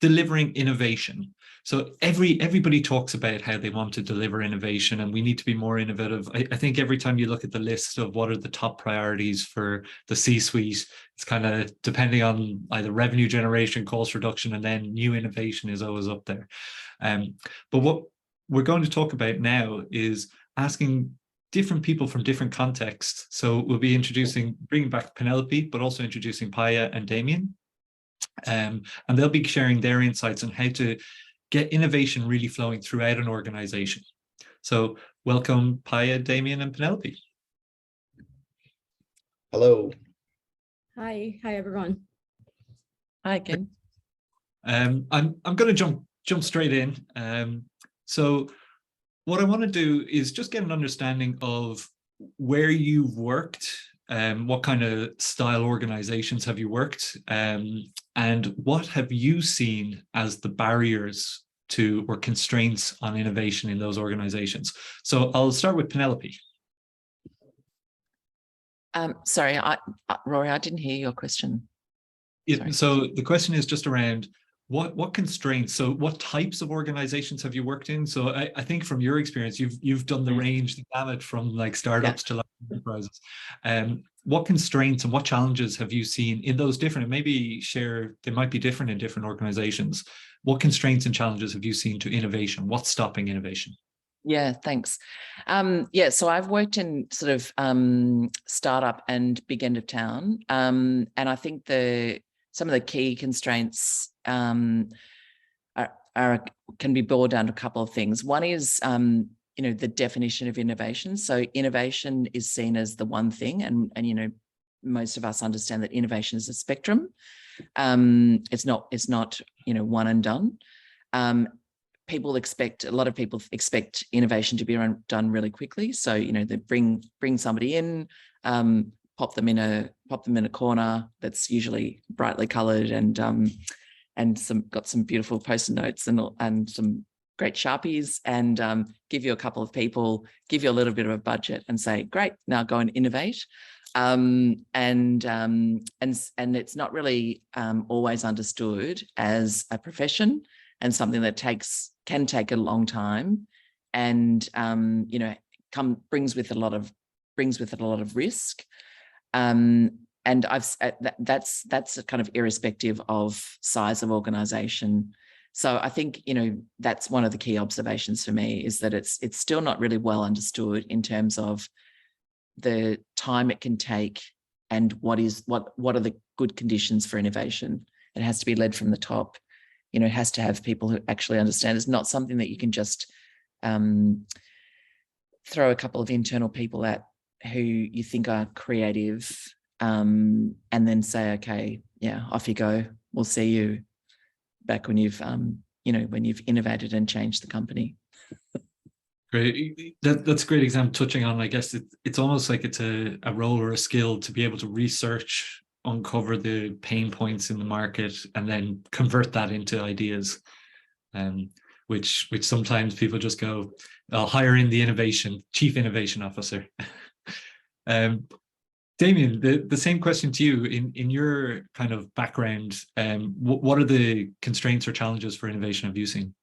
delivering innovation. So everybody talks about how they want to deliver innovation and we need to be more innovative. I think every time you look at the list of what are the top priorities for the C-suite, it's kind of depending on either revenue generation, cost reduction, and then new innovation is always up there. But what we're going to talk about now is asking different people from different contexts. So we'll be bringing back Penelope, but also introducing Paya and Damien. And they'll be sharing their insights on how to get innovation really flowing throughout an organization. So welcome, Paya, Damien, and Penelope. Hello. Hi everyone. Hi again. I'm going to jump straight in. So what I want to do is just get an understanding of where you've worked, what kind of style organizations have you worked, and what have you seen as the barriers to or constraints on innovation in those organizations? So I'll start with Penelope. Sorry, Rory, I didn't hear your question. Yeah, so the question is just around what constraints, so what types of organizations have you worked in? So I think from your experience, you've done the range, the gamut from like startups to large enterprises. What constraints and what challenges have you seen in those different, maybe share, they might be different in different organizations. What constraints and challenges have you seen to innovation? What's stopping innovation? Yeah, thanks. So I've worked in sort of startup and big end of town. And I think some of the key constraints can be boiled down to a couple of things. One is, the definition of innovation. So innovation is seen as the one thing, and most of us understand that innovation is a spectrum. It's not one and done. A lot of people expect innovation to be done really quickly. So they bring somebody in, pop them in a corner that's usually brightly coloured and got some beautiful post-it notes and some great Sharpies, and give you a couple of people, give you a little bit of a budget and say, great, now go and innovate. And it's not really always understood as a profession and something that can take a long time, and brings with it a lot of risk. And that's kind of irrespective of size of organization. So I think, that's one of the key observations for me, is that it's still not really well understood in terms of the time it can take and what are the good conditions for innovation. It has to be led from the top. It has to have people who actually understand. It's not something that you can just throw a couple of internal people at who you think are creative, and then say, okay, yeah, off you go. We'll see you back when you've innovated and changed the company. Great. That's a great example, touching on, I guess it's almost like it's a role or a skill to be able to research, uncover the pain points in the market, and then convert that into ideas. Which sometimes people just go, I'll hire in the chief innovation officer. Damien, the same question to you. In your kind of background, what are the constraints or challenges for innovation have you seen?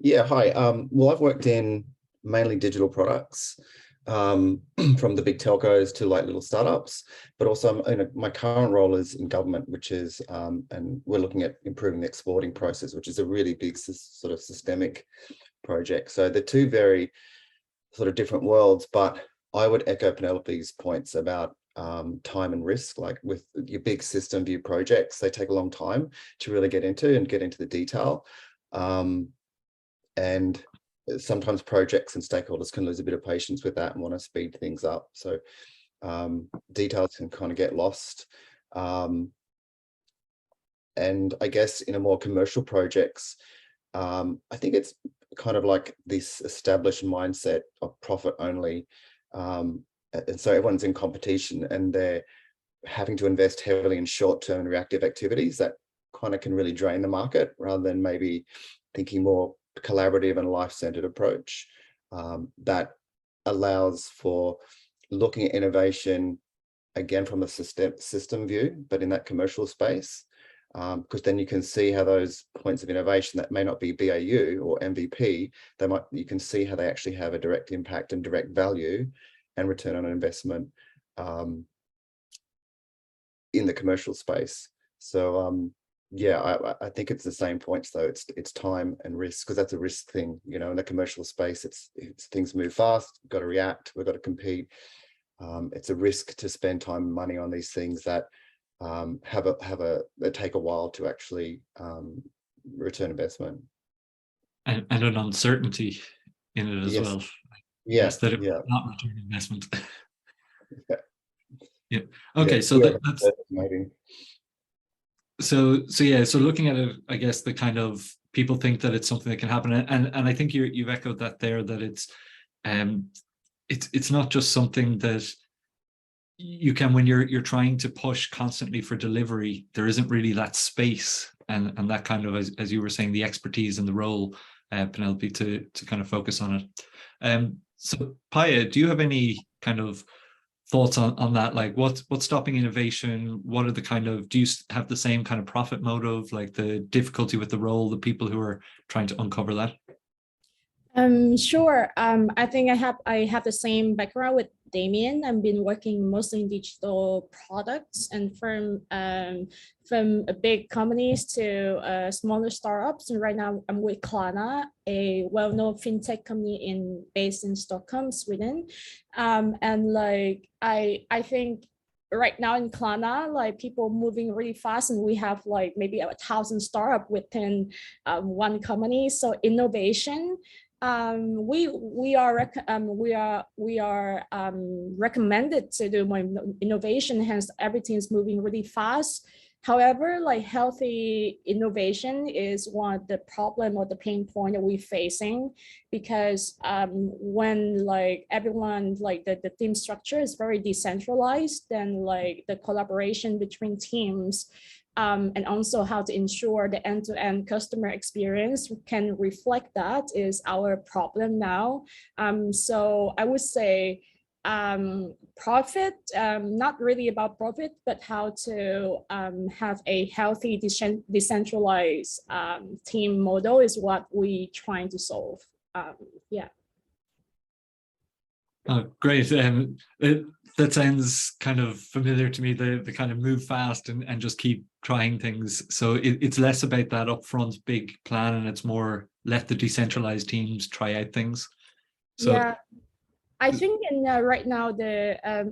Yeah, hi. Well, I've worked in mainly digital products, from the big telcos to like little startups, but also my current role is in government, which is, and we're looking at improving the exporting process, which is a really big sort of systemic project. So they're two very sort of different worlds, but I would echo Penelope's points about time and risk. Like with your big system view projects, they take a long time to really get into the detail. And sometimes projects and stakeholders can lose a bit of patience with that and want to speed things up. So details can kind of get lost. And I guess in a more commercial projects, I think it's kind of like this established mindset of profit only. And so everyone's in competition and they're having to invest heavily in short-term and reactive activities that kind of can really drain the market, rather than maybe thinking more collaborative and life-centered approach that allows for looking at innovation again from a system view, but in that commercial space, because then you can see how those points of innovation that may not be BAU or MVP, you can see how they actually have a direct impact and direct value and return on investment in the commercial space. So yeah, I think it's the same points though. It's time and risk, because that's a risk thing, you know. In the commercial space, it's things move fast. We've got to react. We've got to compete. It's a risk to spend time and money on these things that they take a while to actually return investment. And an uncertainty in it as Yes. well. Yes, that it yeah. will not return investment. Yeah. Yeah. Okay, Yeah, so yeah, that's maybe. so yeah, so looking at it, I guess the kind of people think that it's something that can happen, and I think you've echoed that there, that it's not just something that you can, when you're trying to push constantly for delivery, there isn't really that space and that kind of, as you were saying, the expertise and the role, Penelope, to kind of focus on it. So Paya, do you have any kind of thoughts on that? Like what's stopping innovation? What are the kind of, do you have the same kind of profit motive, like the difficulty with the role, the people who are trying to uncover that? Sure. I think I have the same background with Damien. I've been working mostly in digital products, and from big companies to smaller startups. And right now I'm with Klarna, a well-known fintech company based in Stockholm, Sweden. And like I think right now in Klarna, like people moving really fast, and we have like maybe 1,000 startup within one company. So innovation. We are recommended to do more innovation, hence everything is moving really fast. However, like healthy innovation is one of the problem or the pain point that we're facing, because when like everyone, like the team structure is very decentralized, then like the collaboration between teams and also how to ensure the end-to-end customer experience can reflect that is our problem now. So I would say profit, not really about profit, but how to have a healthy decentralized team model is what we're trying to solve. Yeah. Oh, great. That sounds kind of familiar to me, the kind of move fast and just keep trying things. So it's less about that upfront big plan, and it's more let the decentralized teams try out things. So yeah, I think in right now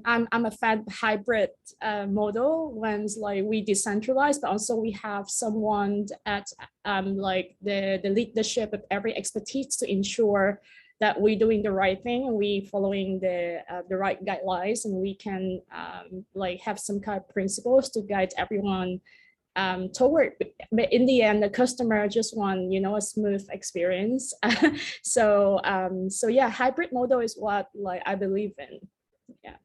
I'm a fan of hybrid model, when like we decentralize, but also we have someone at like the leadership of every expertise to ensure that we're doing the right thing and we following the right guidelines, and we can like have some kind of principles to guide everyone toward. But in the end, the customer just want, you know, a smooth experience. So yeah, hybrid model is what like I believe in. Yeah.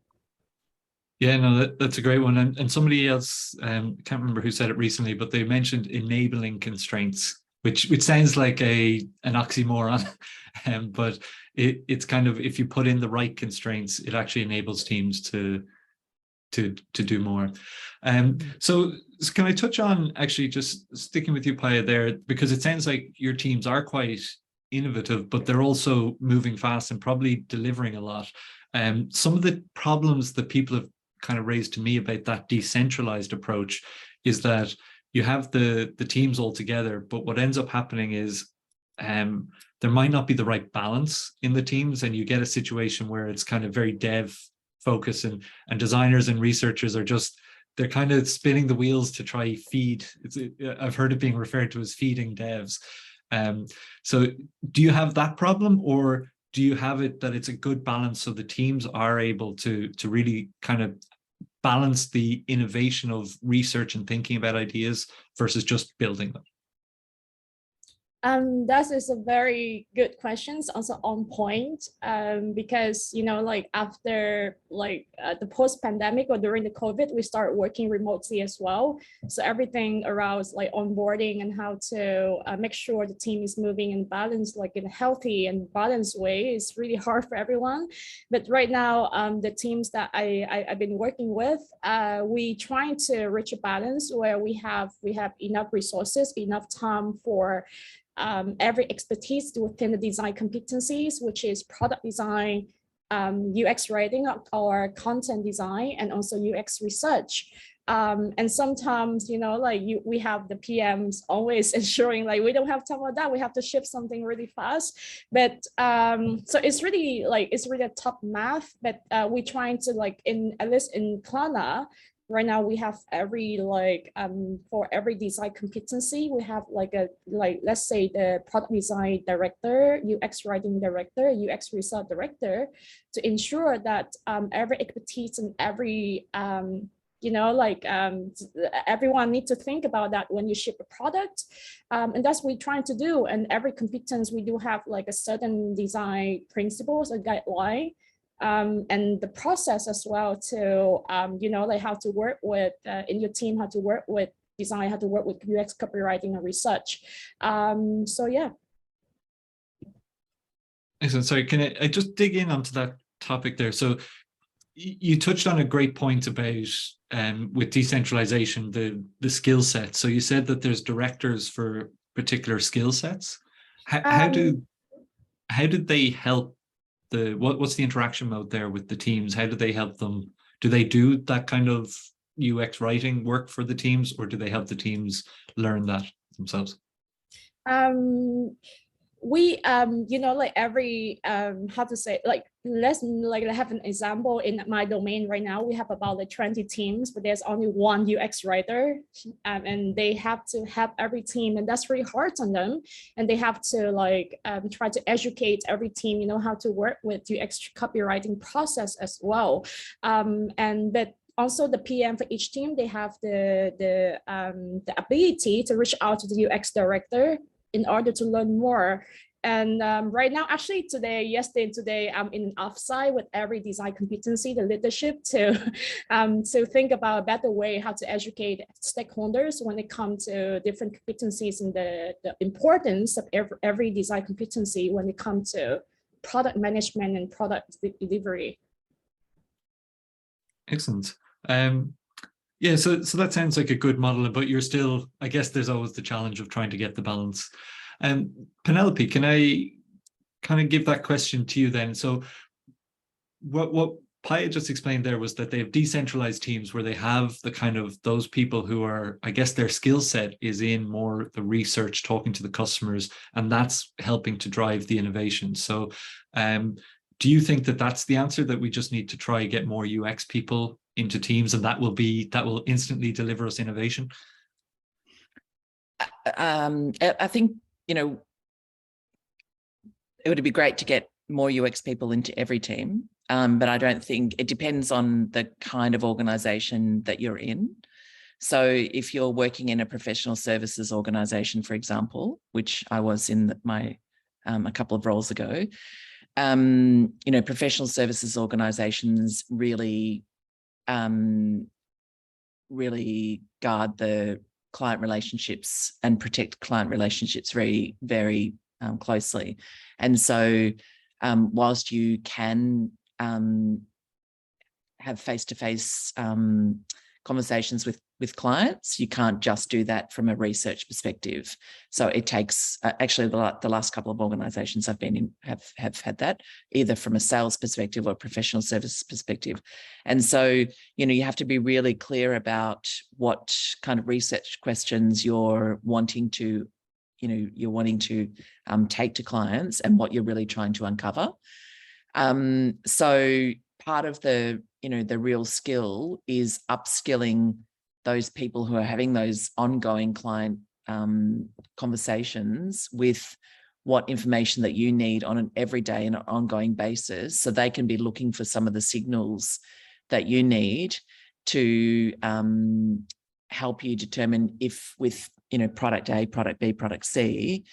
yeah, no, that's a great one. And somebody else, can't remember who said it recently, but they mentioned enabling constraints, which sounds like an oxymoron, but it's kind of, if you put in the right constraints, it actually enables teams to do more. So can I touch on, actually just sticking with you, Paya, there, because it sounds like your teams are quite innovative, but they're also moving fast and probably delivering a lot. Some of the problems that people have kind of raised to me about that decentralized approach is that you have the teams all together, but what ends up happening is there might not be the right balance in the teams, and you get a situation where it's kind of very dev focus, and designers and researchers are just, they're kind of spinning the wheels to try feed. I've heard it being referred to as feeding devs. So do you have that problem, or do you have it that it's a good balance so the teams are able to really kind of balance the innovation of research and thinking about ideas versus just building them? That is a very good question, also on point, because, you know, like after the post-pandemic or during the COVID, we start working remotely as well. So everything around like onboarding and how to make sure the team is moving and balanced, like in a healthy and balanced way is really hard for everyone. But right now, the teams that I've been working with, we trying to reach a balance where we have enough resources, enough time for every expertise within the design competencies, which is product design, UX writing or content design, and also UX research. And sometimes, you know, like we have the PMs always ensuring like we don't have time for that. We have to ship something really fast. But so it's really a tough math. But we're trying to at least in Klarna, right now we have for every design competency, we have let's say the product design director, UX writing director, UX research director, to ensure that every expertise and every everyone needs to think about that when you ship a product, and that's what we're trying to do. And every competence we do have like a certain design principles or guideline, and the process as well to how to work with in your team, how to work with design, how to work with UX copywriting and research. So yeah. Excellent. Sorry, can I just dig in onto that topic there? So you touched on a great point about with decentralization, the skill set. So you said that there's directors for particular skill sets. How did they help what's the interaction mode there with the teams? How do they help them? Do they do that kind of UX writing work for the teams, or do they help the teams learn that themselves? We every how to say, let's have an example. In my domain right now, we have about 20 teams, but there's only one UX writer, and they have to help every team, and that's really hard on them. And they have to try to educate every team, how to work with UX copywriting process as well. But also the PM for each team, they have the ability to reach out to the UX director in order to learn more. And right now, actually yesterday and today, I'm in an offsite with every design competency, the leadership, to think about a better way how to educate stakeholders when it comes to different competencies and the importance of every design competency when it comes to product management and product delivery. Excellent. Yeah, so that sounds like a good model, but you're still, I guess there's always the challenge of trying to get the balance. Penelope, can I kind of give that question to you then? So what Paya just explained there was that they have decentralized teams where they have the kind of those people who are, I guess their skill set is in more the research, talking to the customers, and that's helping to drive the innovation. So do you think that that's the answer, that we just need to try get more UX people into teams, and that will instantly deliver us innovation? I think, it would be great to get more UX people into every team, but I don't think, it depends on the kind of organization that you're in. So if you're working in a professional services organization, for example, which I was in my a couple of roles ago, professional services organizations really guard the client relationships and protect client relationships very, very closely. And so whilst you can have face-to-face conversations with clients, you can't just do that from a research perspective. So it takes actually the last couple of organizations I've been in have had that, either from a sales perspective or a professional services perspective. And so, you have to be really clear about what kind of research questions you're wanting to take to clients and what you're really trying to uncover. So part of the real skill is upskilling those people who are having those ongoing client conversations with what information that you need on an everyday and ongoing basis, so they can be looking for some of the signals that you need to help you determine if with product A, product B, product C,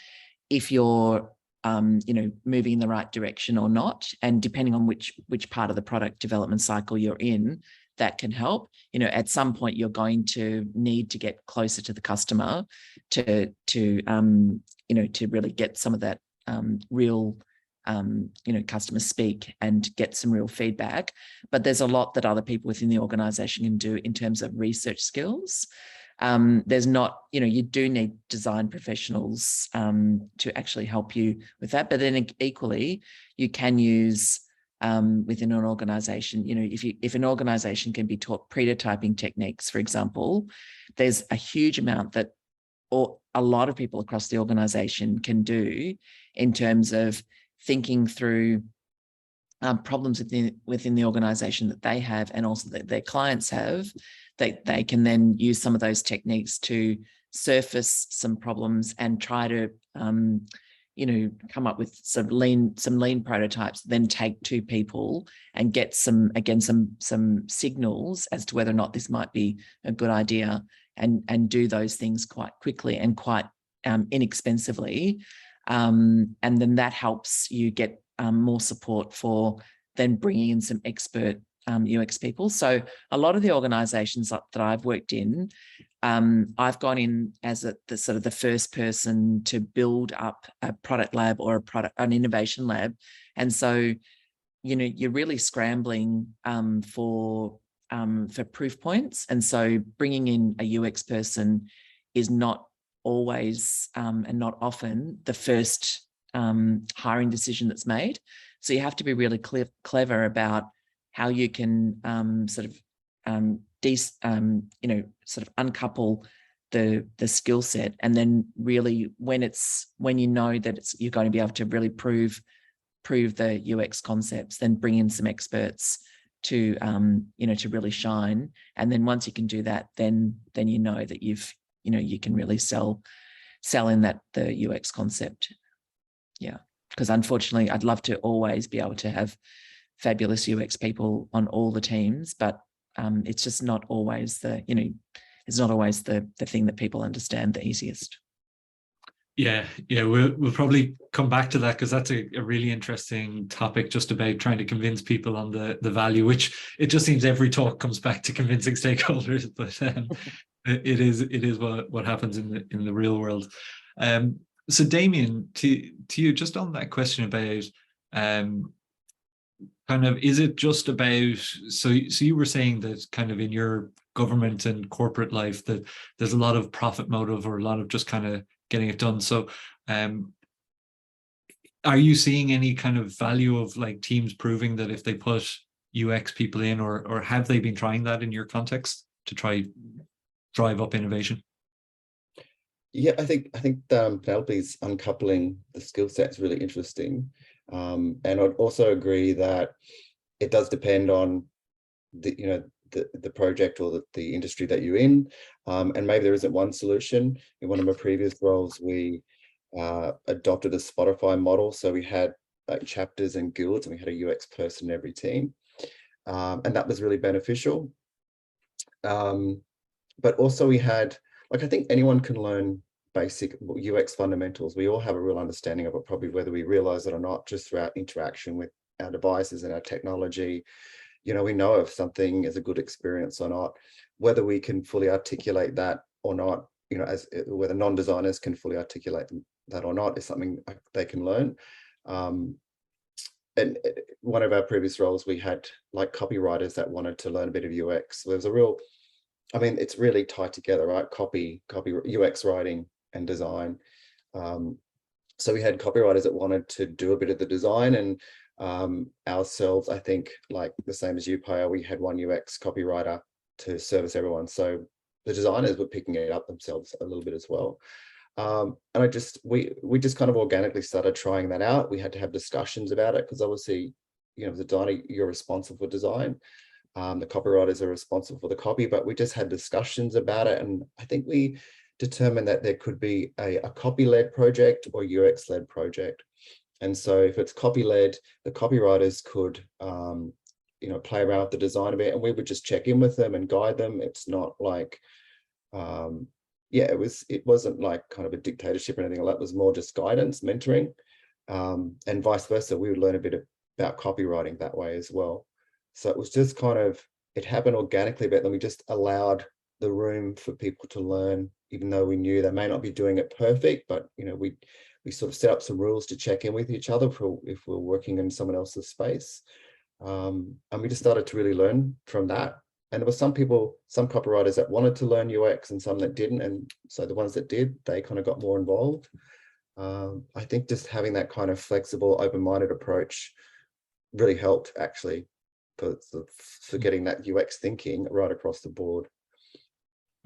if you're moving in the right direction or not. And depending on which part of the product development cycle you're in, that can help. At some point you're going to need to get closer to the customer to really get some of that real customer speak and get some real feedback. But there's a lot that other people within the organization can do in terms of research skills. There's not, you do need design professionals to actually help you with that. But then equally, you can use within an organization, if an organization can be taught prototyping techniques, for example, there's a huge amount that a lot of people across the organization can do in terms of thinking through problems within the organization that they have and also that their clients have. They can then use some of those techniques to surface some problems and try to, come up with some lean prototypes, then take to people and get some signals as to whether or not this might be a good idea, and do those things quite quickly and quite inexpensively. And then that helps you get more support for then bringing in some expert UX people. So a lot of the organizations that I've worked in, I've gone in as the first person to build up a product lab or an innovation lab. And so, you're really scrambling for proof points. And so bringing in a UX person is not always and not often the first hiring decision that's made. So you have to be really clever about how you can uncouple the skill set, and then really when you know that you're going to be able to really prove the UX concepts, then bring in some experts to to really shine. And then once you can do that, then you know that you can really sell in that the UX concept. Yeah, because unfortunately, I'd love to always be able to have fabulous UX people on all the teams, but it's just not always it's not always the thing that people understand the easiest. Yeah, we'll probably come back to that, because that's a really interesting topic, just about trying to convince people on the value, which it just seems every talk comes back to convincing stakeholders, but it is what happens in the real world. So Damien, to you, just on that question about kind of, is it just about, so you were saying that kind of in your government and corporate life that there's a lot of profit motive, or a lot of just kind of getting it done. So are you seeing any kind of value of like teams proving that if they put UX people in, or have they been trying that in your context to try drive up innovation? Yeah, I think Penelope's uncoupling the skill set is really interesting. And I'd also agree that it does depend on the project or the industry that you're in. And maybe there isn't one solution. In one of my previous roles, we adopted a Spotify model. So we had like chapters and guilds, and we had a UX person in every team. And that was really beneficial. But also we had, I think anyone can learn basic UX fundamentals. We all have a real understanding of it, probably whether we realize it or not, just through our interaction with our devices and our technology. We know if something is a good experience or not. Whether we can fully articulate that or not, as whether non-designers can fully articulate that or not, is something they can learn. And one of our previous roles, we had like copywriters that wanted to learn a bit of UX. So there's a real, it's really tied together, right? Copy, UX writing and design. So we had copywriters that wanted to do a bit of the design, and ourselves, I think, like the same as you, Paya, we had one UX copywriter to service everyone. So the designers were picking it up themselves a little bit as well. And we just kind of organically started trying that out. We had to have discussions about it, because obviously, as a designer, you're responsible for design. The copywriters are responsible for the copy, but we just had discussions about it. And I think we determined that there could be a copy-led project or UX-led project. And so if it's copy-led, the copywriters could, play around with the design a bit, and we would just check in with them and guide them. It's not like, yeah, it wasn't like kind of a dictatorship or anything like that. It was more just guidance, mentoring, and vice versa. We would learn a bit about copywriting that way as well. So it was just kind of, it happened organically, but then we just allowed the room for people to learn, even though we knew they may not be doing it perfect, but you know, we sort of set up some rules to check in with each other if we're working in someone else's space. And we just started to really learn from that. And there were some copywriters that wanted to learn UX and some that didn't. And so the ones that did, they kind of got more involved. I think just having that kind of flexible, open-minded approach really helped actually for getting that UX thinking right across the board.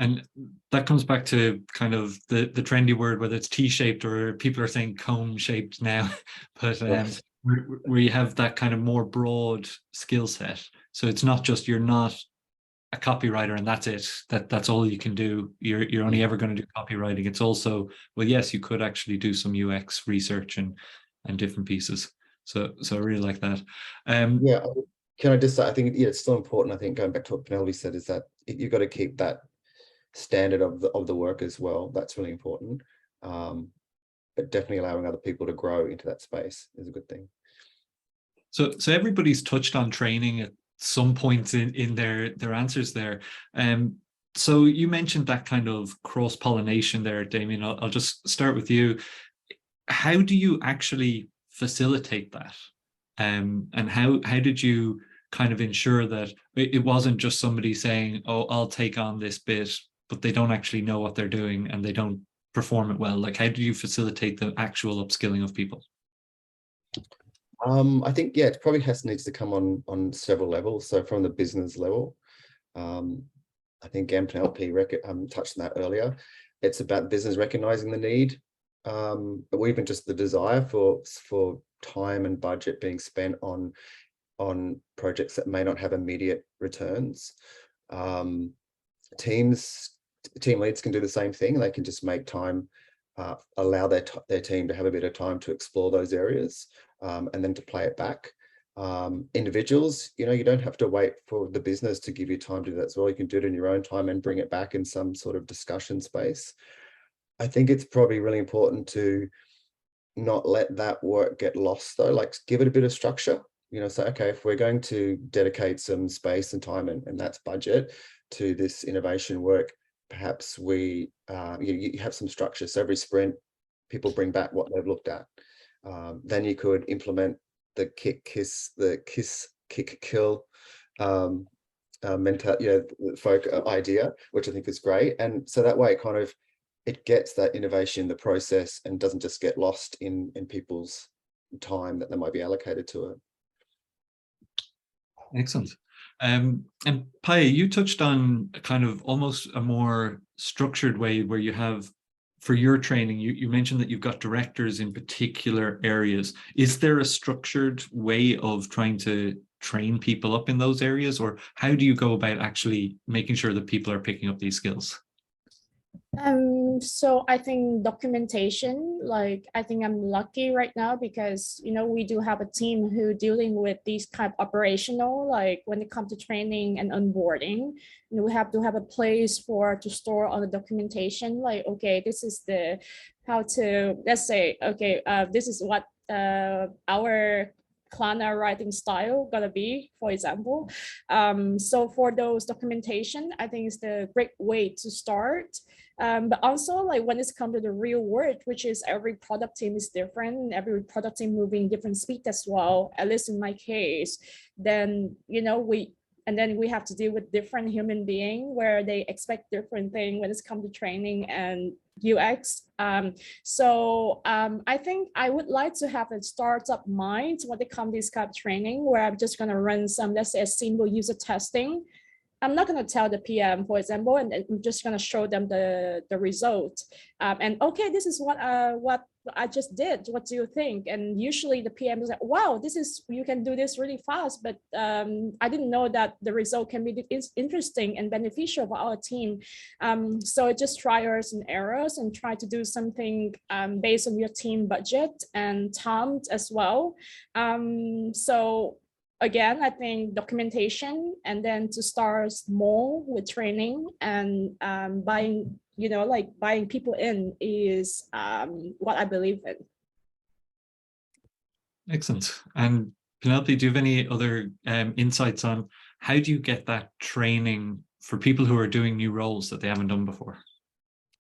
And that comes back to kind of the trendy word, whether it's T-shaped or people are saying cone-shaped now, but Right. where you have that kind of more broad skill set. So it's not just, you're not a copywriter and that's it, that's all you can do. You're only ever going to do copywriting. It's also, well, yes, you could actually do some UX research and different pieces. So I really like that. Yeah, can I just say, I think it's still important. I think going back to what Penelope said, is that you've got to keep that standard of the work as well. That's really important. But definitely allowing other people to grow into that space is a good thing. So everybody's touched on training at some point in their answers there. So you mentioned that kind of cross-pollination there, Damien. I'll just start with you. How do you actually facilitate that? And how did you kind of ensure that it wasn't just somebody saying, oh, I'll take on this bit, but they don't actually know what they're doing and they don't perform it well? Like, how do you facilitate the actual upskilling of people? I think, yeah, it probably needs to come on several levels. So from the business level, I think Penelope touched on that earlier. It's about business recognizing the need, or even just the desire for time and budget being spent on projects that may not have immediate returns. Team leads can do the same thing. They can just make time, allow their team to have a bit of time to explore those areas, and then to play it back. Individuals, you don't have to wait for the business to give you time to do that as well. You can do it in your own time and bring it back in some sort of discussion space. I think it's probably really important to not let that work get lost though, like give it a bit of structure, say, okay, if we're going to dedicate some space and time and that's budget to this innovation work, perhaps we you have some structure. So every sprint, people bring back what they've looked at. Then you could implement the kick, kill mental, folk idea, which I think is great. And so that way it gets that innovation in the process and doesn't just get lost in people's time that they might be allocated to it. Excellent. And Paye, you touched on kind of almost a more structured way where you have, for your training, you mentioned that you've got directors in particular areas. Is there a structured way of trying to train people up in those areas, or how do you go about actually making sure that people are picking up these skills? So I think documentation, I think I'm lucky right now because, we do have a team who dealing with these kind of operational, like when it comes to training and onboarding, we have to have a place to store all the documentation. Like, okay, this is let's say, okay, this is what our Klarna writing style gonna be, for example. So for those documentation, I think it's the great way to start. But also, when it's come to the real world, which is every product team is different, every product team moving different speed as well, at least in my case, then, we have to deal with different human being where they expect different things when it's come to training and UX. So I think I would like to have a startup mind when it comes to this kind of training where I'm just going to run some, let's say, a simple user testing. I'm not going to tell the PM, for example, and I'm just going to show them the result. And okay, this is what I just did. What do you think? And usually the PM is like, wow, you can do this really fast. But I didn't know that the result can be interesting and beneficial for our team. So just trials and errors and try to do something based on your team budget and time as well. So again, I think documentation, and then to start small with training and buying you know, like buying people in is what I believe in. Excellent. And Penelope, do you have any other insights on how do you get that training for people who are doing new roles that they haven't done before?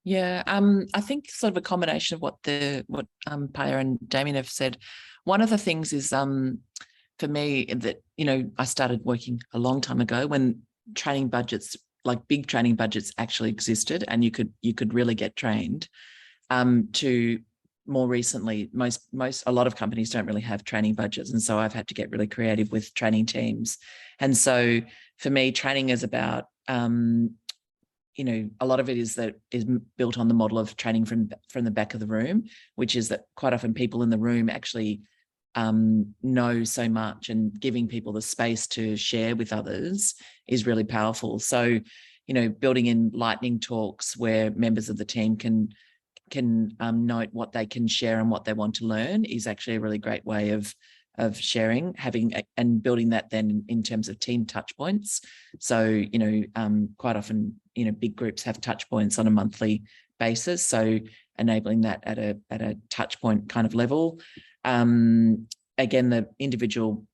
Yeah, I think sort of a combination of what Paya and Damien have said. One of the things is for me that, you know, I started working a long time ago when training budgets, like big training budgets, actually existed, and you could really get trained. To more recently, a lot of companies don't really have training budgets, and so I've had to get really creative with training teams. And so for me, training is about you know, a lot of it is built on the model of training from the back of the room, which is that quite often people in the room actually know so much, and giving people the space to share with others is really powerful. So, you know, building in lightning talks where members of the team can note what they can share and what they want to learn is actually a really great way of sharing, and building that then in terms of team touch points. So, you know, quite often, you know, big groups have touch points on a monthly basis. So enabling that at a touch point kind of level. Again, the individual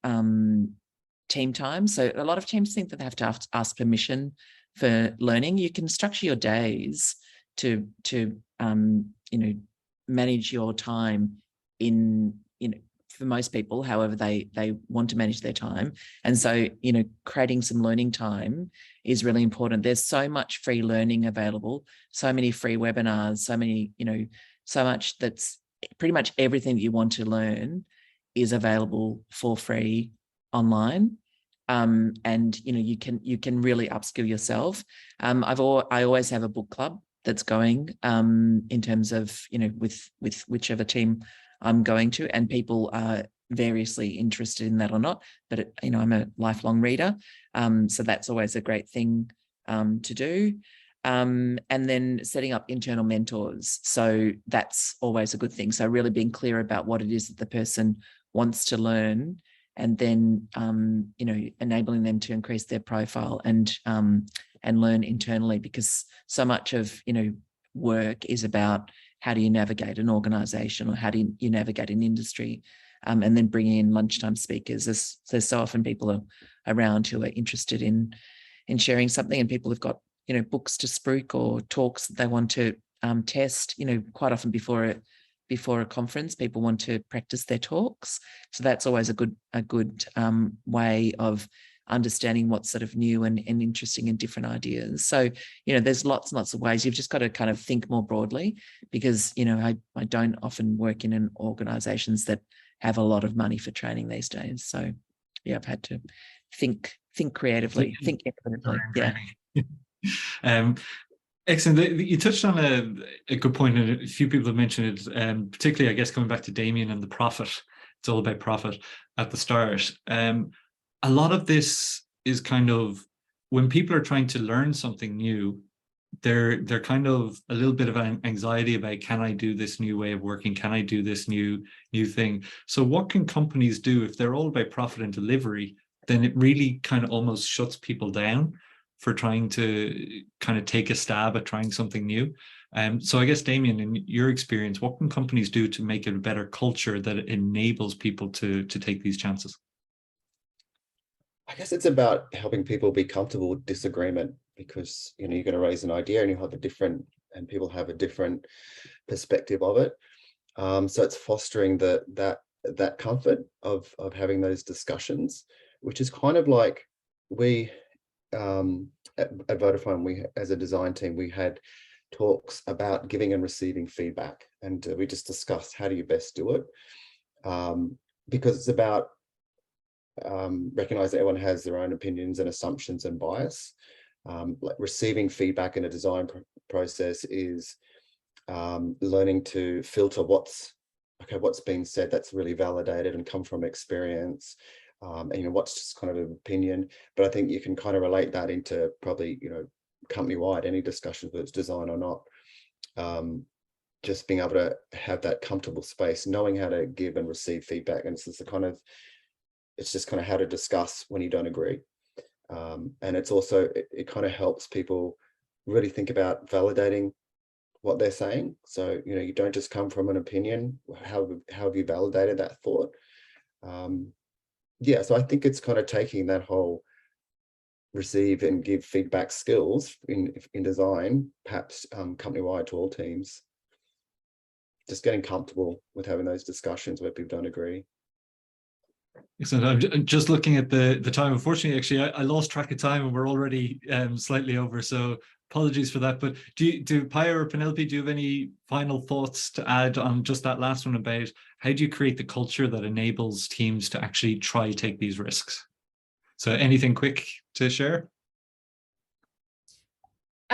team time. So a lot of teams think that they have to ask permission for learning. You can structure your days to you know, manage your time in, you know, for most people, however they want to manage their time. And so, you know, creating some learning time is really important. There's so much free learning available, so many free webinars, so many, you know, so much that's pretty much everything that you want to learn is available for free online. And, you know, you can really upskill yourself. I always have a book club that's going in terms of, you know, with whichever team I'm going to, and people are variously interested in that or not, but you know, I'm a lifelong reader, so that's always a great thing to do. And then setting up internal mentors, so that's always a good thing. So really being clear about what it is that the person wants to learn, and then you know, enabling them to increase their profile and learn internally, because so much of, you know, work is about how do you navigate an organization, or how do you navigate an industry, and then bringing in lunchtime speakers. There's so often people around who are interested in sharing something, and people have got, you know, books to spruik or talks that they want to test. You know, quite often before a conference, people want to practice their talks. So that's always a good way of understanding what's sort of new and interesting and different ideas. So, you know, there's lots and lots of ways. You've just got to kind of think more broadly, because, you know, I don't often work in organizations that have a lot of money for training these days. So yeah, I've had to think creatively, think infinitely. Yeah. Excellent. You touched on a good point, and a few people have mentioned it, particularly, I guess, coming back to Damien and the profit. It's all about profit at the start. A lot of this is kind of, when people are trying to learn something new, they're kind of a little bit of an anxiety about, can I do this new way of working? Can I do this new thing? So what can companies do if they're all about profit and delivery? Then it really kind of almost shuts people down for trying to kind of take a stab at trying something new. So I guess, Damien, in your experience, what can companies do to make it a better culture that enables people to take these chances? I guess it's about helping people be comfortable with disagreement, because, you know, you're going to raise an idea and you have and people have a different perspective of it. So it's fostering that comfort of having those discussions, which is kind of like we at Vodafone, we, as a design team, we had talks about giving and receiving feedback, and we just discussed how do you best do it, because it's about recognize that everyone has their own opinions and assumptions and bias. Like receiving feedback in a design process is learning to filter what's being said that's really validated and come from experience, and, you know, what's just kind of an opinion. But I think you can kind of relate that into probably, you know, company-wide, any discussion, whether it's design or not. Just being able to have that comfortable space, knowing how to give and receive feedback, and it's just kind of how to discuss when you don't agree. And it's also, it kind of helps people really think about validating what they're saying. So, you don't just come from an opinion. How have you validated that thought? Yeah, so I think it's kind of taking that whole receive and give feedback skills in design, perhaps company-wide to all teams. Just getting comfortable with having those discussions where people don't agree. Excellent. I'm just looking at the time. Unfortunately, actually, I lost track of time and we're already slightly over. So apologies for that. But do Paya or Penelope, do you have any final thoughts to add on just that last one about how do you create the culture that enables teams to actually try take these risks? So anything quick to share?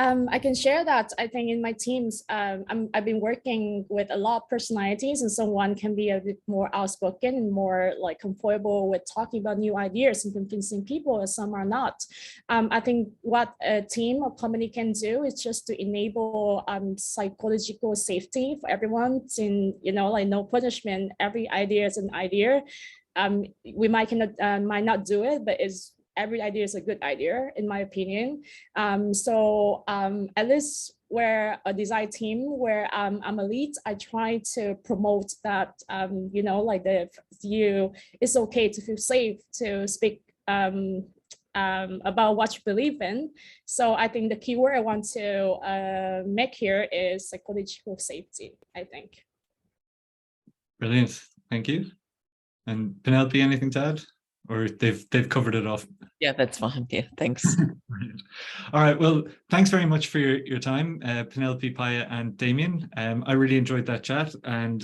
I can share that. I think in my teams, I've been working with a lot of personalities, and someone can be a bit more outspoken and more like comfortable with talking about new ideas and convincing people, and some are not. I think what a team or company can do is just to enable psychological safety for everyone. In like no punishment. Every idea is an idea. We might not do it, but every idea is a good idea, in my opinion. So at least where a design team where I'm a lead, I try to promote that, like it's okay to feel safe to speak about what you believe in. So I think the keyword I want to make here is psychological safety, I think. Brilliant. Thank you. And Penelope, anything to add? Or they've covered it off? Yeah, that's fine. Yeah, thanks. All right. Well, thanks very much for your time, Penelope, Paya, and Damien. I really enjoyed that chat. And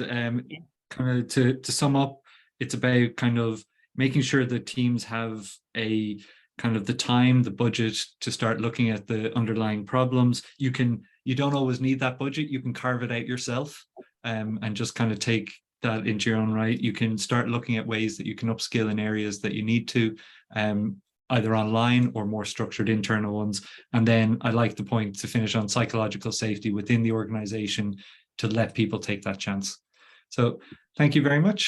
kind of to sum up, it's about kind of making sure that teams have a kind of the time, the budget to start looking at the underlying problems. You don't always need that budget. You can carve it out yourself, and just kind of take that into your own right. You can start looking at ways that you can upskill in areas that you need to, either online or more structured internal ones. And then I like the point to finish on psychological safety within the organization to let people take that chance. So thank you very much.